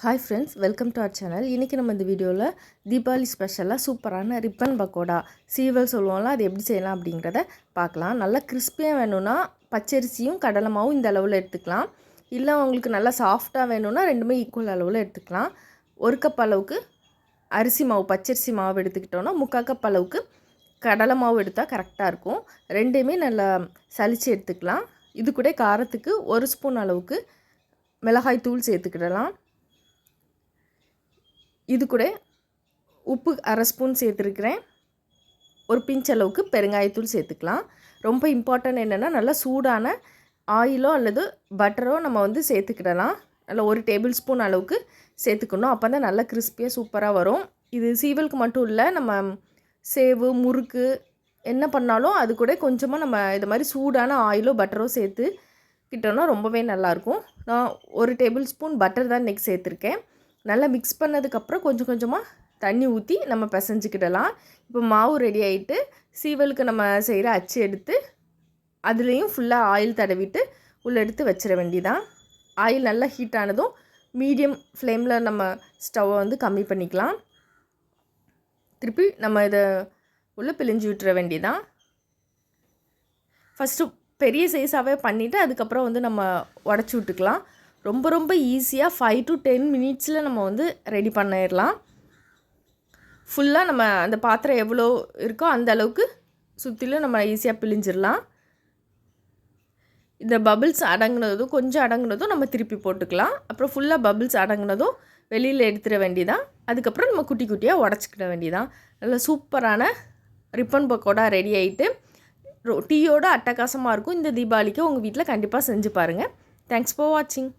Hi friends, welcome to our channel. இன்னைக்கு நம்ம இந்த வீடியோல தீபாவளி ஸ்பெஷலா சூப்பரான ரிப்பன் பக்கோடா சீவல் சொல்லுவோம்ல அது எப்படி செய்யலாம் அப்படிங்கறத பார்க்கலாம். நல்லா கிறிஸ்பியா வேணும்னா பச்சரிசியும் கடலை மாவும் இந்த அளவுல எடுத்துக்கலாம். இல்ல உங்களுக்கு நல்லா சாஃப்ட்டா வேணும்னா ரெண்டுமே ஈக்குவல் அளவுல எடுத்துக்கலாம். 1 கப் அளவுக்கு அரிசி மாவு பச்சரிசி மாவு எடுத்துக்கிட்டோம்னா 3/4 கப் அளவுக்கு கடலை மாவு எடுத்தா கரெக்ட்டா இருக்கும். ரெண்டையுமே நல்லா சலிச்சு எடுத்துக்கலாம். இது கூட காரத்துக்கு 1 ஸ்பூன் அளவுக்கு மிளகாய் தூள் சேர்த்துக்கிடலாம். இது கூட உப்பு அரை ஸ்பூன் சேர்த்துருக்கிறேன். ஒரு பிஞ்ச் அளவுக்கு பெருங்காயத்தூள் சேர்த்துக்கலாம். ரொம்ப இம்பார்ட்டன்ட் என்னென்னா நல்லா சூடான ஆயிலோ அல்லது பட்டரோ நம்ம சேர்த்துக்கிடலாம். நல்லா 1 டேபிள் ஸ்பூன் அளவுக்கு சேர்த்துக்கணும். அப்போ தான் நல்லா கிறிஸ்பியாக சூப்பராக வரும். இது சீவலுக்கு மட்டும் இல்லை, நம்ம சேவு முறுக்கு என்ன பண்ணாலும் அது கூட கொஞ்சமாக நம்ம இது மாதிரி சூடான ஆயிலோ பட்டரோ சேர்த்துக்கிட்டோன்னா ரொம்பவே நல்லாயிருக்கும். நான் 1 டேபிள் ஸ்பூன் பட்டர் தான் இன்றைக்கி சேர்த்துருக்கேன். நல்லா மிக்ஸ் பண்ணதுக்கப்புறம் கொஞ்சம் கொஞ்சமாக தண்ணி ஊற்றி நம்ம பிசைஞ்சிக்கிடலாம். இப்போ மாவு ரெடி ஆகிட்டு சீவலுக்கு நம்ம செய்கிற அச்சு எடுத்து அதுலேயும் ஃபுல்லாக ஆயில் தடவிட்டு உள்ளே எடுத்து வச்சிட வேண்டியதான். ஆயில் நல்லா ஹீட் ஆனதும் மீடியம் ஃப்ளேமில் நம்ம ஸ்டவ்வை கம்மி பண்ணிக்கலாம். திருப்பி நம்ம இதை உள்ளே பிழிஞ்சு விட்டுற வேண்டியதான். ஃபஸ்ட்டு பெரிய சைஸாகவே பண்ணிவிட்டு அதுக்கப்புறம் நம்ம உடச்சி விட்டுக்கலாம். ரொம்ப ரொம்ப ஈஸியாக 5 to 10 மினிட்ஸில் நம்ம ரெடி பண்ணிடலாம். ஃபுல்லாக நம்ம அந்த பாத்திரம் எவ்வளோ இருக்கோ அந்த அளவுக்கு சுற்றிலும் நம்ம ஈஸியாக பிழிஞ்சிடலாம். இந்த பபிள்ஸ் அடங்கினதும் கொஞ்சம் அடங்கினதும் நம்ம திருப்பி போட்டுக்கலாம். அப்புறம் ஃபுல்லாக பபிள்ஸ் அடங்கினதும் வெளியில் எடுத்துட வேண்டியதான். அதுக்கப்புறம் நம்ம குட்டி குட்டியாக உடச்சிக்கிட வேண்டியதான். நல்லா சூப்பரான ரிப்பன் பக்கோடா ரெடி ஆகிட்டு டீயோட அட்டகாசமாக இருக்கும். இந்த தீபாவளிக்கு உங்கள் வீட்டில் கண்டிப்பாக செஞ்சு பாருங்கள். தேங்க்ஸ் ஃபார் வாட்சிங்.